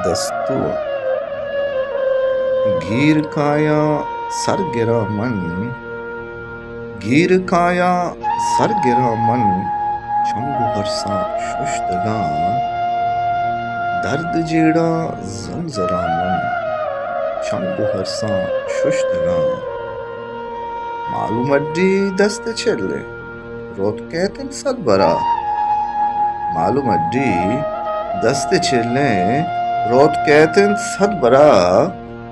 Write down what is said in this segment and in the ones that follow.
دستور گیر کایا سر گرا من گیر کایا سر گرا من چنگ و ہرساں ششتگاں درد جیڑا زنجرا من چنگ و ہرساں ششتگاں معلوم اڈی دست چلے روت کہتن صد برا معلوم اڈی دست چلے روت کہتن صد برا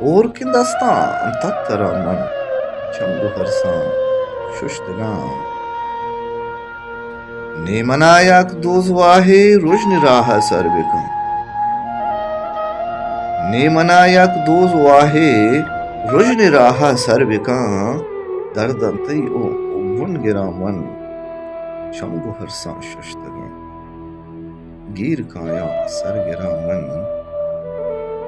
اور کن دستان تک ترا من چنگ و ہرساں ششتگاں نیمنا یک دوز واہے رجن راہ سر بکن نیمنا یک دوز واہے رجن راہ سر بکن دردن تی او ون گرا من چنگ و ہرساں ششتگاں گیر کایا سر گرا من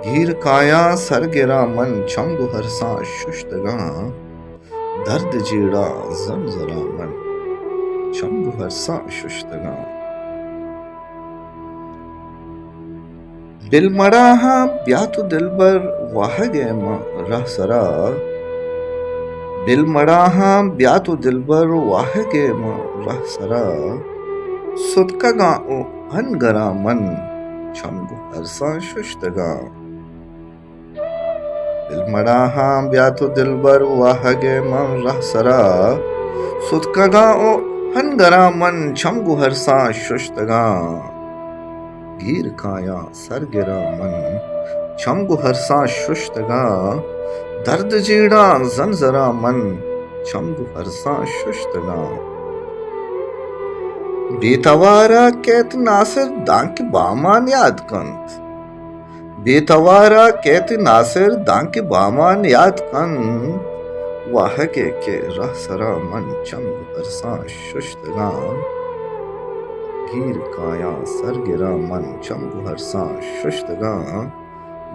گیر کایا سر گرا من چنگ و ہرساں ششتگاں درد جیڑا زنجرا من چنگ و ہرساں ششتگاں دل مڑا ہاں بیاتو دلبر واہ گئے رہ سرا دل مڑا ہاں بیاتو دلبر واہ گئے رہ سرا صدقگاں او ہنگرا من چنگ و ہرساں ششتگاں دل مڑا ہاں بیاتو دلبر واہ گئے رہ سرا صدقگاں او ہنگرا من چنگ و ہرساں ششتگاں گیر کایا سر گرا من چنگ و ہرساں ششتگاں درد جیڑا زنجرا من چنگ و ہرساں ششتگاں بے توارا کہت ناصر دانک بامان یاد کند بے توارا کہت ناصر دانک بامان یاد کند واہ کے رہ سرا من چنگ و ہرساں ششتگاں گیر کایا سر گرا من چنگ و ہرساں ششتگاں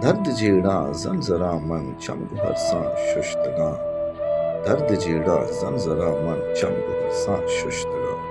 درد جیڑا زنجرا من چنگ و ہرساں ششتگاں درد جیڑا زنجرا من چنگ و ہرساں ششتگاں